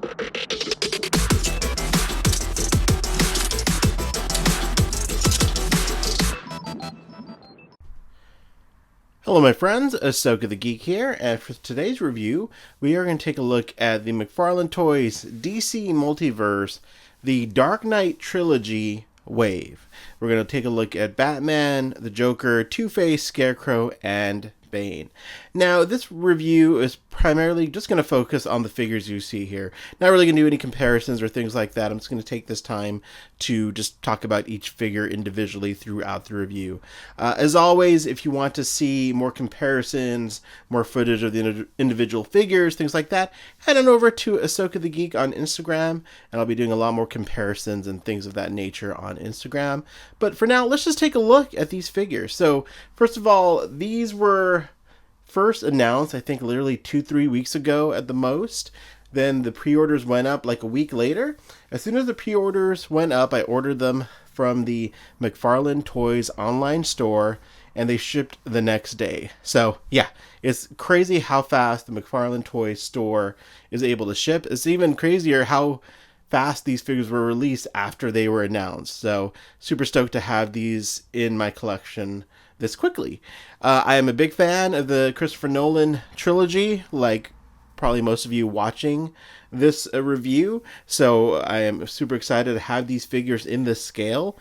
Hello my friends, Ahsoka the Geek here, and for today's review, we are going to take a look at the McFarlane Toys DC Multiverse, the Dark Knight Trilogy Wave. We're going to take a look at Batman, the Joker, TwoFace, Scarecrow, and Bane. Now, this review is primarily just going to focus on the figures you see here. Not really going to do any comparisons or things like that. I'm just going to take this time to just talk about each figure individually throughout the review. As always, if you want to see more comparisons, more footage of the individual figures, things like that, head on over to Ahsoka the Geek on Instagram, and I'll be doing a lot more comparisons and things of that nature on Instagram. But for now, let's just take a look at these figures. So, first of all, these were first announced, I think, literally 2-3 weeks ago at the most. Then the pre-orders went up like a week later. As soon as the pre-orders went up, I ordered them from the McFarlane Toys online store, and they shipped the next day. So, yeah, it's crazy how fast the McFarlane Toys store is able to ship. It's even crazier how fast these figures were released after they were announced. So, super stoked to have these in my collection this quickly. I am a big fan of the Christopher Nolan trilogy, like probably most of you watching this review. So I am super excited to have these figures in this scale.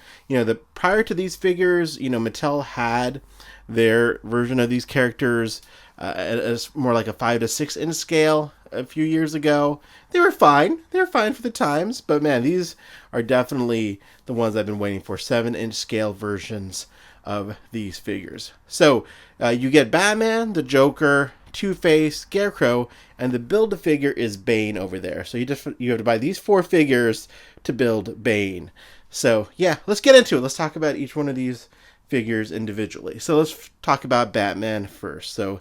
Prior to these figures, Mattel had their version of these characters as more like a 5 to 6 inch scale a few years ago. They were fine. They were fine for the times, but man, these are definitely the ones I've been waiting for, 7-inch scale versions of these figures. So you get Batman, the Joker, Two-Face, Scarecrow, and the build-a-figure is Bane over there. So you have to buy these 4 figures to build Bane. So yeah, let's get into it. Let's talk about each one of these figures individually. So let's talk about Batman first. So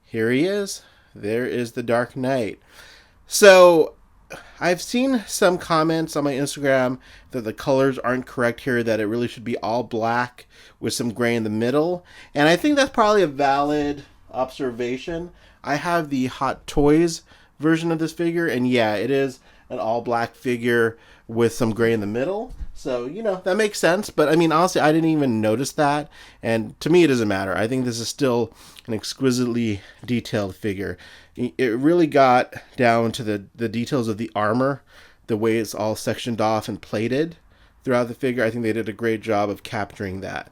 here he is. There is the Dark Knight. So I've seen some comments on my Instagram that the colors aren't correct here, that it really should be all black with some gray in the middle. And I think that's probably a valid observation. I have the Hot Toys version of this figure, and yeah, it is an all black figure with some gray in the middle. So, that makes sense. But I mean, honestly, I didn't even notice that. And to me, it doesn't matter. I think this is still an exquisitely detailed figure. It really got down to the details of the armor, the way it's all sectioned off and plated throughout the figure. I think they did a great job of capturing that.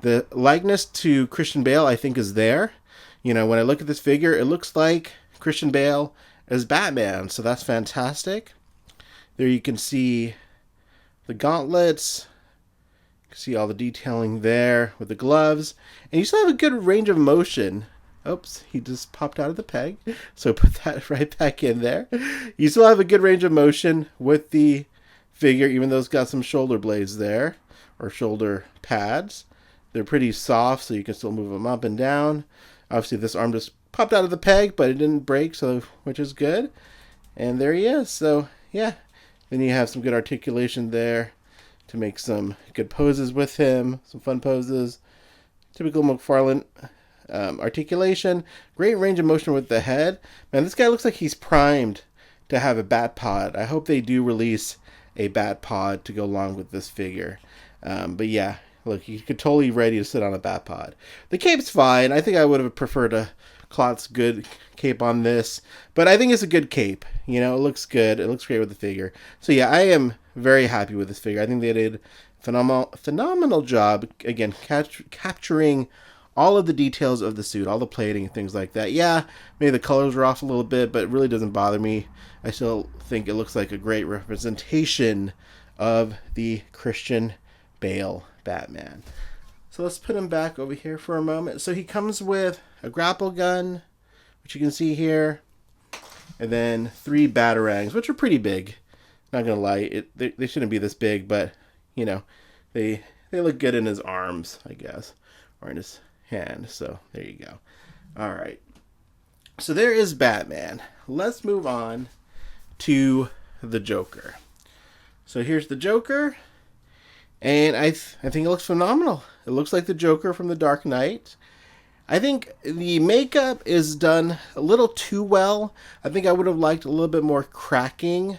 The likeness to Christian Bale, I think, is there. When I look at this figure, it looks like Christian Bale as Batman. So that's fantastic. There you can see the gauntlets. You can see all the detailing there with the gloves. And you still have a good range of motion. Oops, he just popped out of the peg. So put that right back in there. You still have a good range of motion with the figure, even though it's got some shoulder blades there, or shoulder pads. They're pretty soft, so you can still move them up and down. Obviously, this arm just popped out of the peg, but it didn't break, which is good. And there he is. So, yeah. Then you have some good articulation there to make some good poses with him. Some fun poses. Typical McFarlane articulation. Great range of motion with the head. Man, this guy looks like he's primed to have a bat pod. I hope they do release a bat pod to go along with this figure. But yeah, look, he could totally ready to sit on a bat pod. The cape's fine. I think I would have preferred a Klotz good cape on this, but I think it's a good cape. It looks good. It looks great with the figure. So yeah, I am very happy with this figure. I think they did a phenomenal job, again, capturing all of the details of the suit, all the plating and things like that. Yeah, maybe the colors are off a little bit, but it really doesn't bother me. I still think it looks like a great representation of the Christian Bale Batman. So let's put him back over here for a moment. So he comes with a grapple gun, which you can see here, and then 3 batarangs, which are pretty big. Not gonna lie, they shouldn't be this big, but they look good in his arms, I guess, or in his hand. So there you go. All right. So there is Batman. Let's move on to the Joker. So here's the Joker. And I think it looks phenomenal. It looks like the Joker from The Dark Knight. I think the makeup is done a little too well. I think I would have liked a little bit more cracking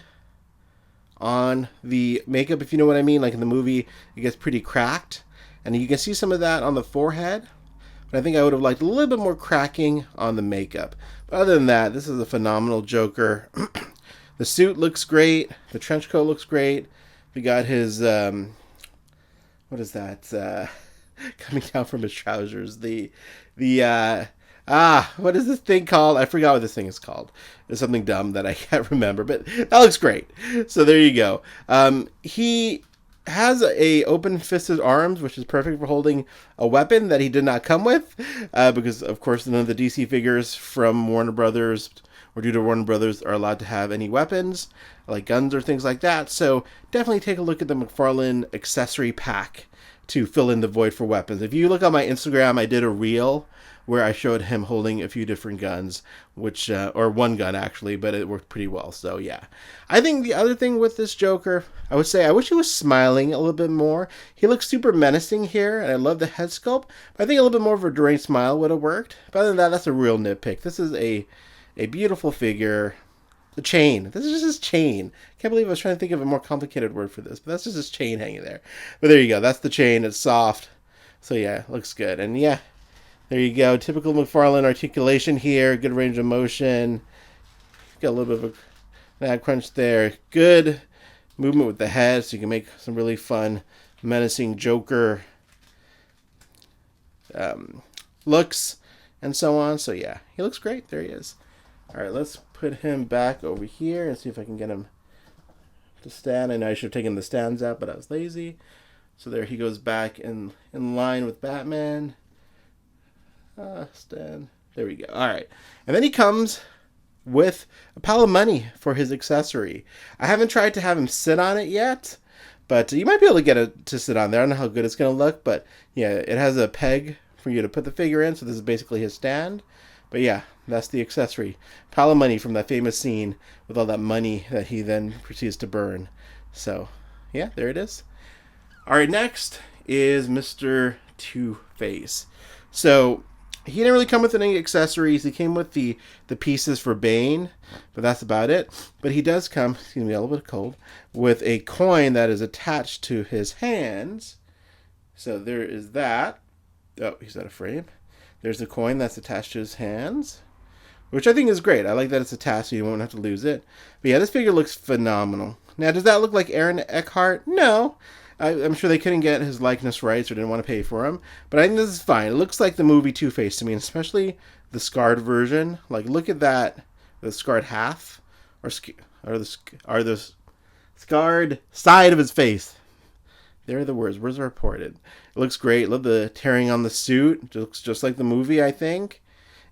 on the makeup, if you know what I mean. Like in the movie, it gets pretty cracked, and you can see some of that on the forehead. But I think I would have liked a little bit more cracking on the makeup. But other than that, this is a phenomenal Joker. The suit looks great. The trench coat looks great. We got his what is that? Coming down from his trousers. What is this thing called? I forgot what this thing is called. It's something dumb that I can't remember, but that looks great. So there you go. He has a open-fisted arms, which is perfect for holding a weapon that he did not come with, because of course none of the DC figures from Warner Brothers or due to Warner Brothers are allowed to have any weapons, like guns or things like that. So definitely take a look at the McFarlane accessory pack to fill in the void for weapons. If you look on my Instagram, I did a reel where I showed him holding a few different guns, which, or one gun actually, but it worked pretty well. So yeah, I think the other thing with this Joker, I would say I wish he was smiling a little bit more. He looks super menacing here, and I love the head sculpt, but I think a little bit more of a deranged smile would have worked. But other than that, that's a real nitpick. This is a beautiful figure. The chain. This is just his chain. Can't believe I was trying to think of a more complicated word for this, but that's just his chain hanging there. But there you go. That's the chain. It's soft. So yeah, looks good. And yeah, there you go. Typical McFarlane articulation here. Good range of motion. Got a little bit of a nag crunch there. Good movement with the head, so you can make some really fun, menacing Joker looks and so on. So yeah, he looks great. There he is. All right, let's put him back over here and see if I can get him to stand. I know I should have taken the stands out, but I was lazy. So there he goes back in line with Batman. Stand. There we go. All right. And then he comes with a pile of money for his accessory. I haven't tried to have him sit on it yet, but you might be able to get it to sit on there. I don't know how good it's going to look, but yeah, it has a peg for you to put the figure in, so this is basically his stand. But yeah, that's the accessory. Pile of money from that famous scene with all that money that he then proceeds to burn. So yeah, there it is. All right, next is Mr. TwoFace. So he didn't really come with any accessories. He came with the pieces for Bane, but that's about it. But he does come, excuse me, a little bit cold, with a coin that is attached to his hands. So there is that. Oh, he's out of frame. There's the coin that's attached to his hands, which I think is great. I like that it's attached so you won't have to lose it. But yeah, this figure looks phenomenal. Now, does that look like Aaron Eckhart? No. I'm sure they couldn't get his likeness rights or didn't want to pay for him. But I think this is fine. It looks like the movie Two-Face to me, and especially the scarred version. Like, look at that. The scarred half. Or the scarred side of his face. There are the words. Words are reported. It looks great. Love the tearing on the suit. It looks just like the movie, I think.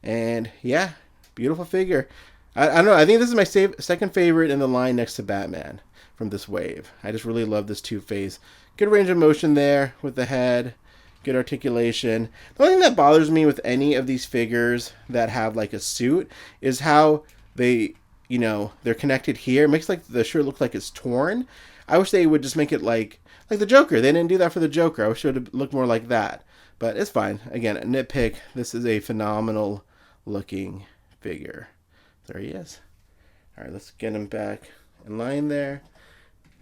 And yeah, beautiful figure. I don't know. I think this is my second favorite in the line next to Batman from this wave. I just really love this Two-Face. Good range of motion there with the head. Good articulation. The only thing that bothers me with any of these figures that have like a suit is how they, they're connected here. It makes like the shirt look like it's torn. I wish they would just make it like the Joker. They didn't do that for the Joker. I wish it would look more like that. But it's fine. Again, a nitpick. This is a phenomenal looking figure. There he is. All right, let's get him back in line there.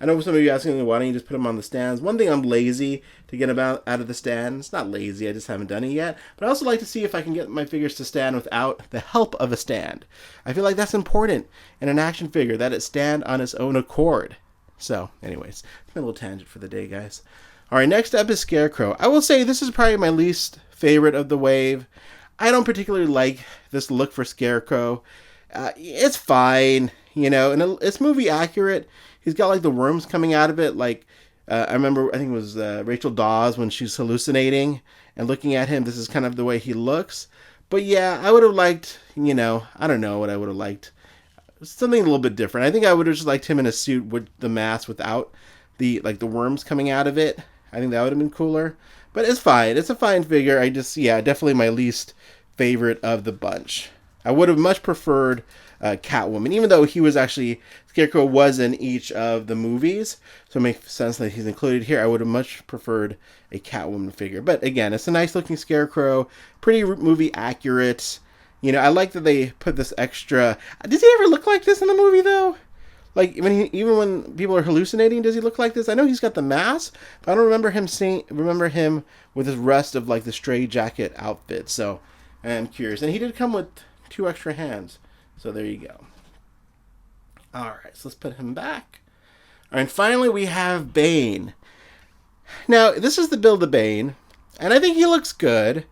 I know some of you asking, why don't you just put him on the stands? One thing, I'm lazy to get him out of the stand. It's not lazy, I just haven't done it yet. But I also like to see if I can get my figures to stand without the help of a stand. I feel like that's important in an action figure, that it stand on its own accord. So, anyways, it's been a little tangent for the day, guys. All right, next up is Scarecrow. I will say this is probably my least favorite of the wave. I don't particularly like this look for Scarecrow. It's fine, and it's movie accurate. He's got like the worms coming out of it. Like I remember, I think it was Rachel Dawes when she's hallucinating and looking at him. This is kind of the way he looks. But yeah, I would have liked, I don't know what I would have liked. Something a little bit different. I think I would have just liked him in a suit with the mask without the worms coming out of it. I think that would have been cooler. But it's fine. It's a fine figure. Definitely my least favorite of the bunch. I would have much preferred Catwoman, even though Scarecrow was in each of the movies, so it makes sense that he's included here. I would have much preferred a Catwoman figure, but again, it's a nice looking Scarecrow, pretty movie accurate. I like that they put this extra. Does he ever look like this in the movie though? Like even when people are hallucinating, does he look like this? I know he's got the mask, but I don't remember him with his rest of like the stray jacket outfit. So I'm curious. And he did come with 2 extra hands. So there you go. All right, so let's put him back. All right, and finally we have Bane. Now this is the build of Bane, and I think he looks good.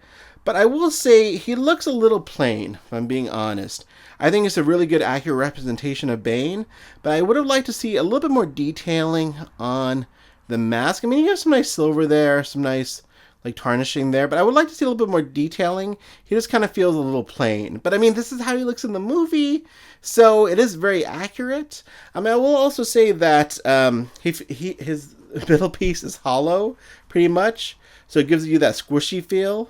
But I will say he looks a little plain, if I'm being honest. I think it's a really good, accurate representation of Bane, but I would have liked to see a little bit more detailing on the mask. I mean, you have some nice silver there, some nice like tarnishing there, but I would like to see a little bit more detailing. He just kind of feels a little plain. But I mean, this is how he looks in the movie, so it is very accurate. I mean, I will also say that his middle piece is hollow, pretty much, so it gives you that squishy feel.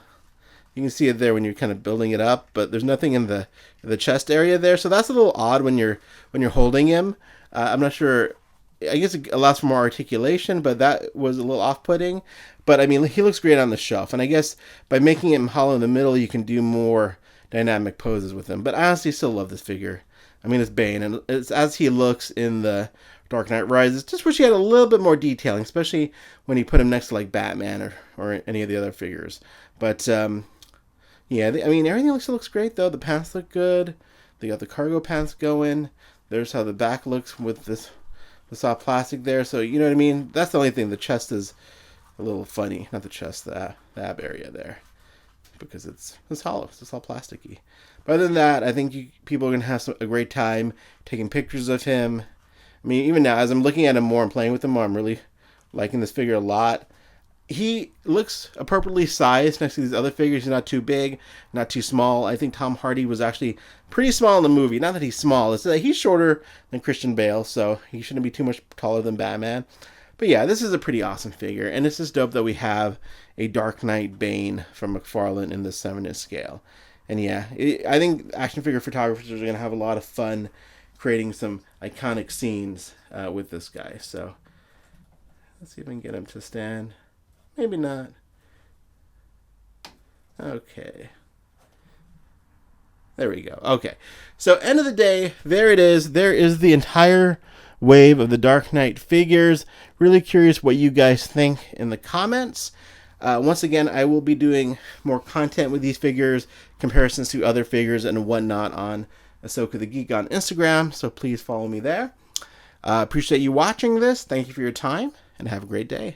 You can see it there when you're kind of building it up, but there's nothing in the chest area there, so that's a little odd when you're holding him. I'm not sure. I guess it allows for more articulation, but that was a little off-putting. But I mean, he looks great on the shelf, and I guess by making him hollow in the middle, you can do more dynamic poses with him. But I honestly still love this figure. I mean, it's Bane, and it's as he looks in the Dark Knight Rises. Just wish he had a little bit more detailing, especially when he put him next to like Batman or any of the other figures. But yeah, I mean, everything looks great, though. The pants look good. They got the cargo pants going. There's how the back looks with the soft plastic there. So, you know what I mean? That's the only thing. The chest is a little funny. Not the chest, the ab area there. Because it's hollow. It's all plasticky. But other than that, I think people are going to have a great time taking pictures of him. I mean, even now, as I'm looking at him more and playing with him more, I'm really liking this figure a lot. He looks appropriately sized next to these other figures. He's not too big, not too small. I think Tom Hardy was actually pretty small in the movie. Not that he's small. It's that he's shorter than Christian Bale, so he shouldn't be too much taller than Batman. But yeah, this is a pretty awesome figure, and it's just dope that we have a Dark Knight Bane from McFarlane in the 7-inch scale. And yeah, I think action figure photographers are going to have a lot of fun creating some iconic scenes with this guy. So let's see if I can get him to stand. Maybe not. Okay. There we go. Okay. So, end of the day, there it is. There is the entire wave of the Dark Knight figures. Really curious what you guys think in the comments. Once again, I will be doing more content with these figures, comparisons to other figures and whatnot on Ahsoka the Geek on Instagram. So, please follow me there. Appreciate you watching this. Thank you for your time, and have a great day.